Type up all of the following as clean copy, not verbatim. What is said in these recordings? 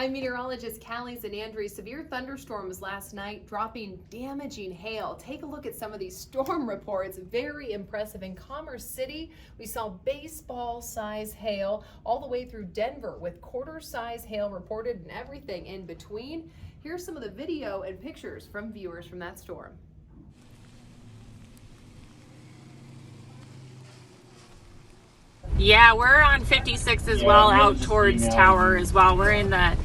I'm meteorologist Callie Zanandri. Severe thunderstorms last night dropping damaging hail. Take a look at some of these storm reports. Very impressive. In Commerce City, we saw baseball size hail all the way through Denver with quarter size hail reported and everything in between. Here's some of the video and pictures from viewers from that storm. Yeah, we're on 56 as well, out towards Tower as well. We're in the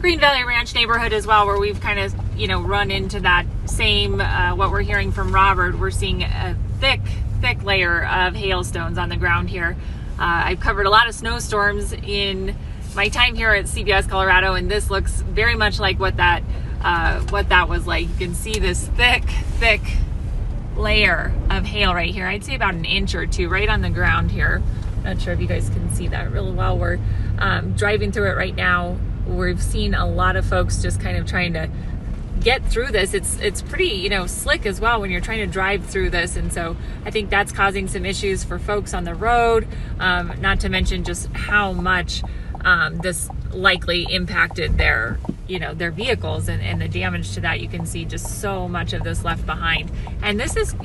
Green Valley Ranch neighborhood as well, where we've kind of, run into that same, what we're hearing from Robert. We're seeing a thick layer of hailstones on the ground here. I've covered a lot of snowstorms in my time here at CBS Colorado, and this looks very much like what that was like. You can see this thick layer of hail right here. I'd say about an inch or two right on the ground here. Not sure if you guys can see that really well. We're driving through it right now. We've seen a lot of folks just kind of trying to get through this. It's pretty, slick as well when you're trying to drive through this. And so I think that's causing some issues for folks on the road, not to mention just how much this likely impacted their vehicles and the damage to that. You can see just so much of this left behind. And this is,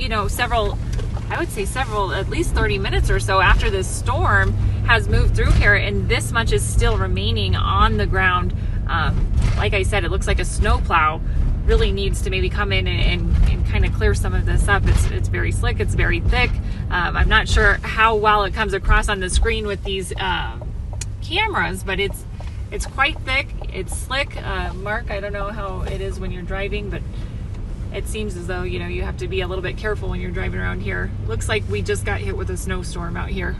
I would say at least 30 minutes or so after this storm has moved through here, and this much is still remaining on the ground. Like I said, it looks like a snowplow really needs to maybe come in and kind of clear some of this up. It's very slick, it's very thick. I'm not sure how well it comes across on the screen with these cameras, but it's quite thick, it's slick. Mark, I don't know how it is when you're driving, but it seems as though, you have to be a little bit careful when you're driving around here. Looks like we just got hit with a snowstorm out here.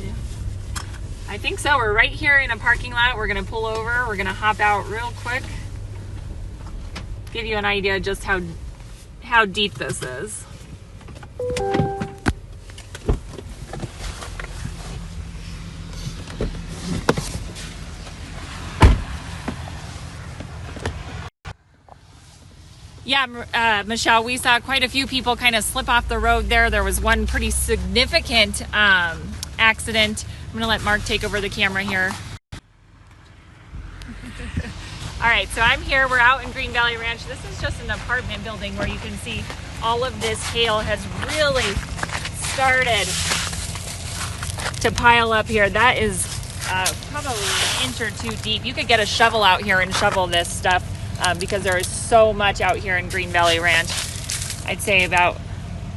Yeah. I think so. We're right here in a parking lot. We're going to pull over. We're going to hop out real quick. Give you an idea just how deep this is. Yeah, Michelle, we saw quite a few people kind of slip off the road there. There was one pretty significant accident. I'm going to let Mark take over the camera here. All right, so I'm here. We're out in Green Valley Ranch. This is just an apartment building where you can see all of this hail has really started to pile up here. That is probably an inch or two deep. You could get a shovel out here and shovel this stuff because there is so much out here in Green Valley Ranch. I'd say about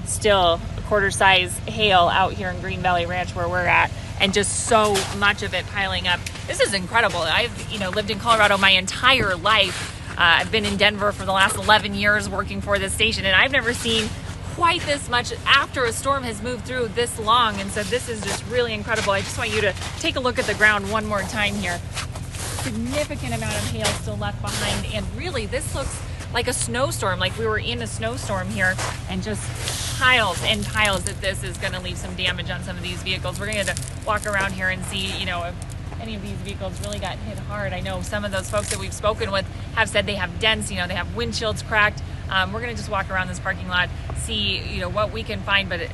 still a quarter size hail out here in Green Valley Ranch where we're at, and just so much of it piling up. This is incredible. I've lived in Colorado my entire life. I've been in Denver for the last 11 years working for this station, and I've never seen quite this much after a storm has moved through this long. And so this is just really incredible. I just want you to take a look at the ground one more time here. Significant amount of hail still left behind, and really this looks like a snowstorm, like we were in a snowstorm here, and just piles and piles that this is going to leave some damage on some of these vehicles. We're going to walk around here and see, if any of these vehicles really got hit hard. I know some of those folks that we've spoken with have said they have dents, they have windshields cracked. We're going to just walk around this parking lot, see, what we can find, but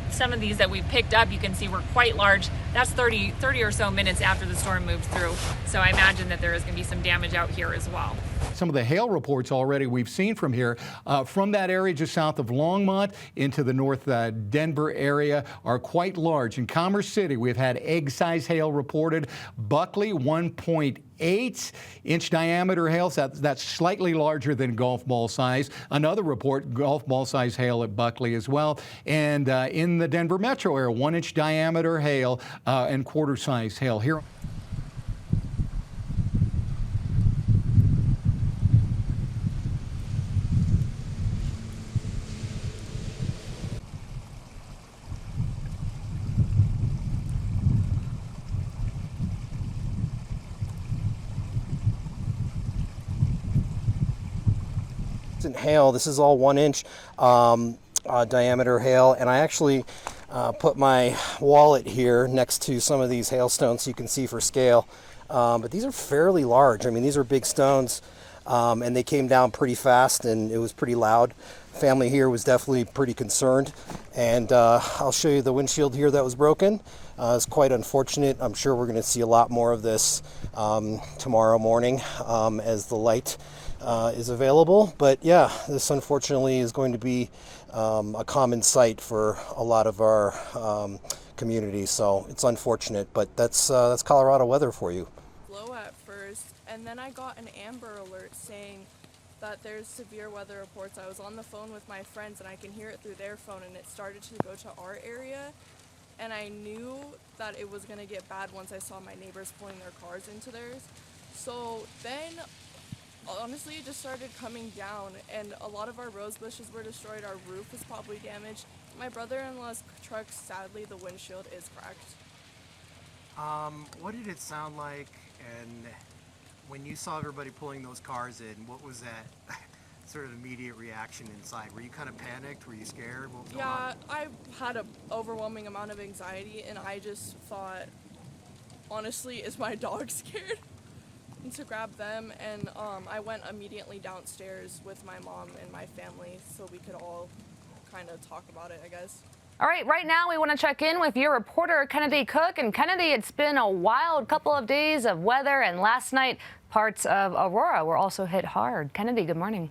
some of these that we've picked up, you can see were quite large. That's 30 or so minutes after the storm moved through. So I imagine that there is going to be some damage out here as well. Some of the hail reports already we've seen from here, from that area just south of Longmont into the north Denver area, are quite large. In Commerce City, we've had egg-size hail reported. Buckley, 1.8-inch diameter hail. That's slightly larger than golf ball size. Another report, golf ball size hail at Buckley as well. And in the Denver metro area, 1-inch diameter hail and quarter size hail here. Hail. This is all 1-inch diameter hail, and I actually put my wallet here next to some of these hailstones so you can see for scale. But these are fairly large. I mean, these are big stones. and they came down pretty fast, and it was pretty loud. Family here was definitely pretty concerned, and I'll show you the windshield here that was broken. It's quite unfortunate. I'm sure we're going to see a lot more of this tomorrow morning as the light is available. But yeah, this unfortunately is going to be a common sight for a lot of our community. So it's unfortunate, but that's Colorado weather for you. Low at first, and then I got an Amber Alert saying that there's severe weather reports. I was on the phone with my friends and I can hear it through their phone, and it started to go to our area, and I knew that it was going to get bad once I saw my neighbors pulling their cars into theirs. So then honestly it just started coming down, and a lot of our rose bushes were destroyed. Our roof is probably damaged. My brother-in-law's truck, sadly the windshield is cracked. What did it sound like, and when you saw everybody pulling those cars in, what was that sort of immediate reaction inside? Were you kind of panicked? Were you scared? What was going on? I had an overwhelming amount of anxiety, and I just thought, honestly, is my dog scared? And to grab them, and I went immediately downstairs with my mom and my family so we could all kind of talk about it, I guess. All right, right now we want to check in with your reporter, Kennedy Cook. And Kennedy, it's been a wild couple of days of weather, and last night parts of Aurora were also hit hard. Kennedy, good morning.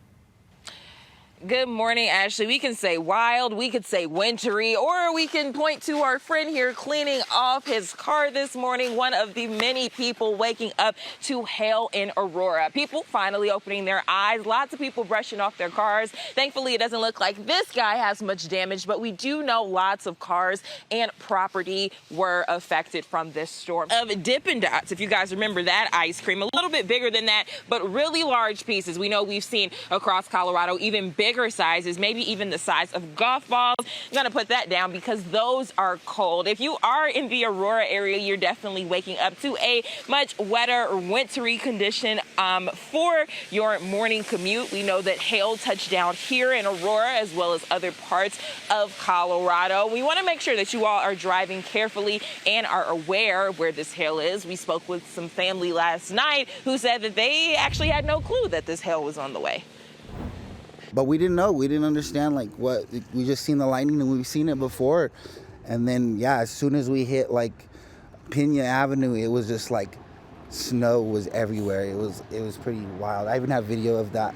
Good morning, Ashley. We can say wild, we could say wintry, or we can point to our friend here cleaning off his car this morning, one of the many people waking up to hail in Aurora. People finally opening their eyes, lots of people brushing off their cars. Thankfully, it doesn't look like this guy has much damage, but we do know lots of cars and property were affected from this storm of Dippin' Dots. If you guys remember that ice cream, a little bit bigger than that, but really large pieces. We know we've seen across Colorado even bigger sizes, maybe even the size of golf balls. I'm gonna put that down because those are cold. If you are in the Aurora area, you're definitely waking up to a much wetter, wintry condition for your morning commute. We know that hail touched down here in Aurora as well as other parts of Colorado. We want to make sure that you all are driving carefully and are aware where this hail is. We spoke with some family last night who said that they actually had no clue that this hail was on the way. But we didn't know. We didn't understand, like, what. We just seen the lightning, and we've seen it before. And then, yeah, as soon as we hit, like, Pena Avenue, it was just, like, snow was everywhere. It was pretty wild. I even have video of that.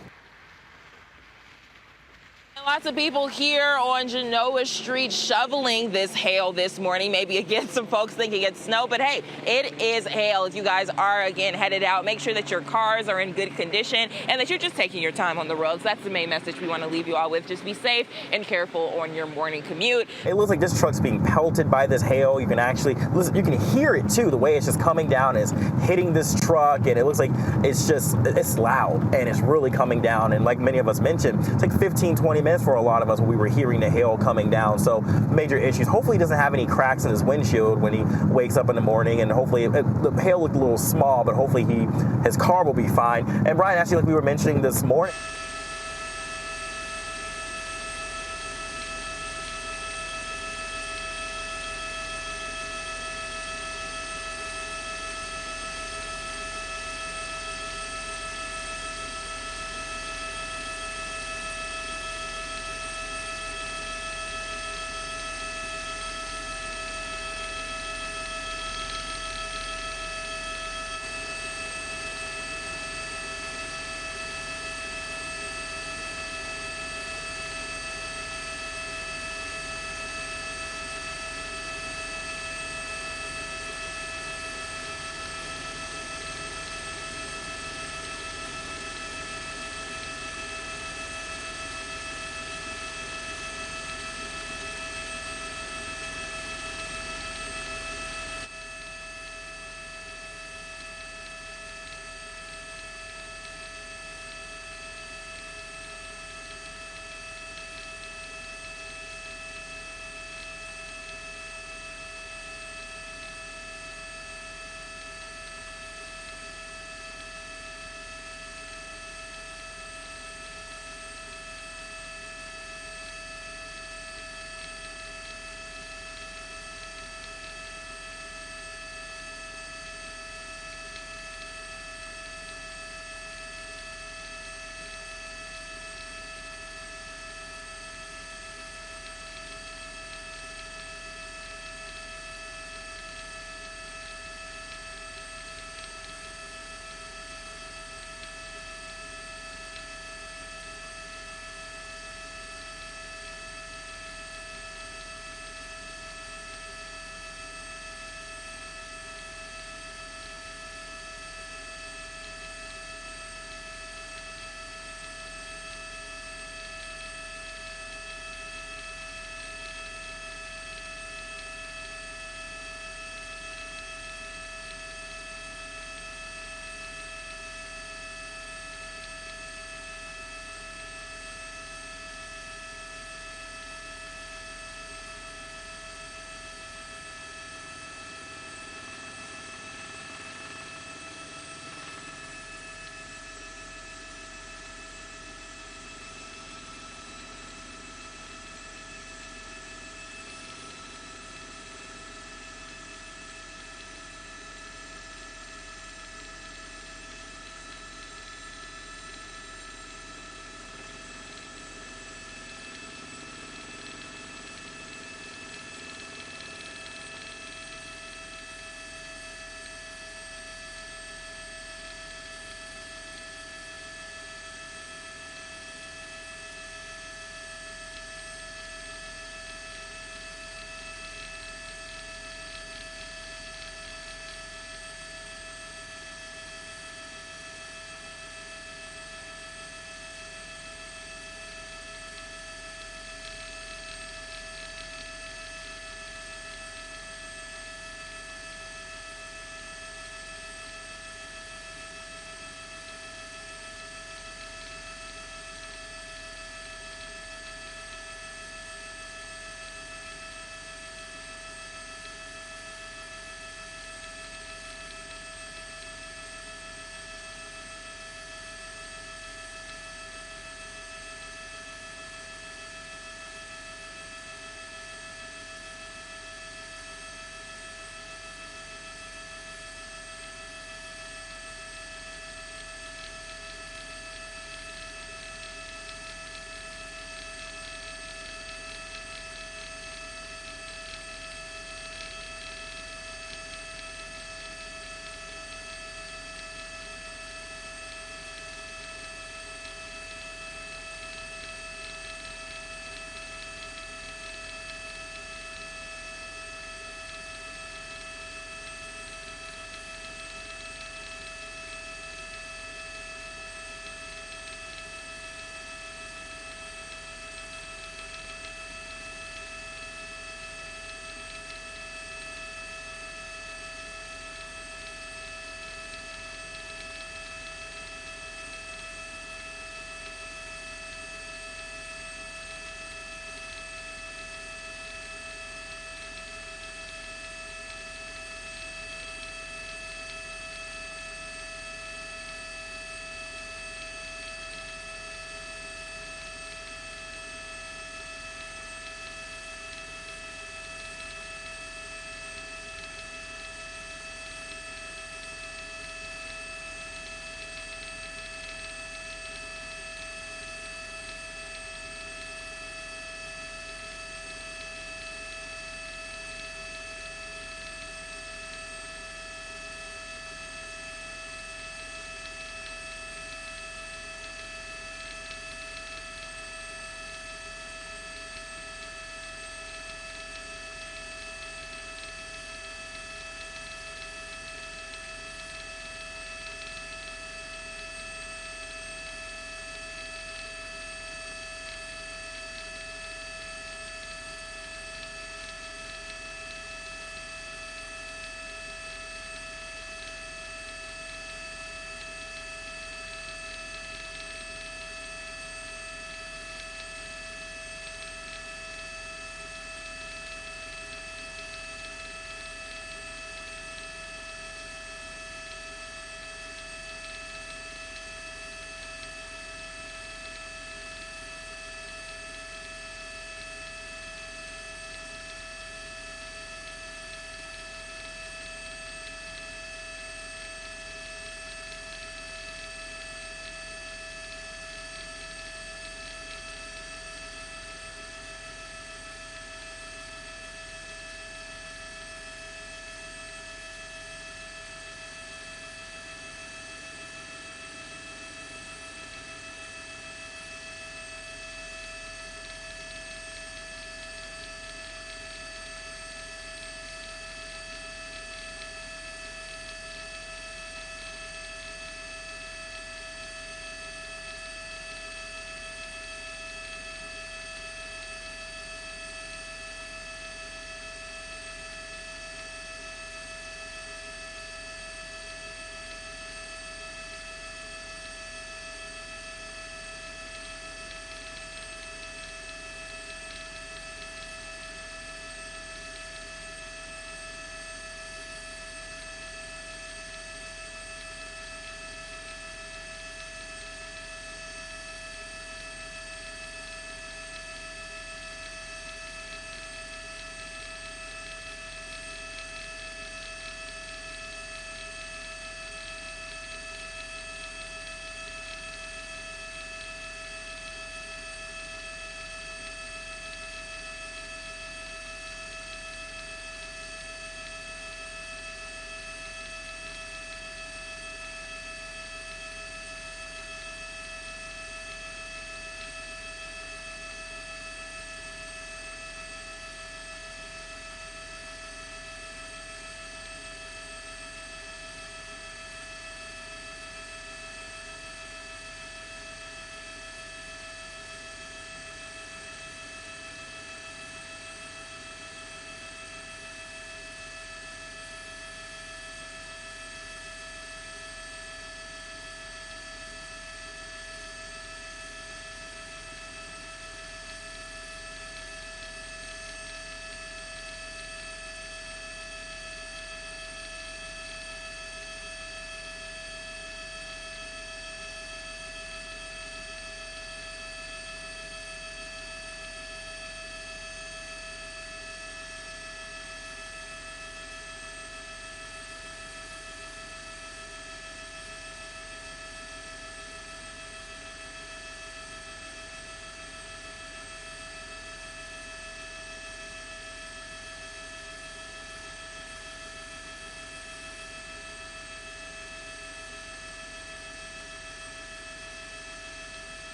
Lots of people here on Genoa Street shoveling this hail this morning. Maybe again, some folks thinking it's snow, but hey, it is hail. If you guys are again headed out, make sure that your cars are in good condition and that you're just taking your time on the roads. That's the main message we want to leave you all with. Just be safe and careful on your morning commute. It looks like this truck's being pelted by this hail. You can actually listen, you can hear it too, the way it's just coming down, is hitting this truck, and it looks like it's loud and it's really coming down. And like many of us mentioned, it's like 15-20 minutes for a lot of us when we were hearing the hail coming down. So major issues. Hopefully he doesn't have any cracks in his windshield when he wakes up in the morning, and hopefully the hail looked a little small, but hopefully his car will be fine. And Brian, actually, like we were mentioning this morning,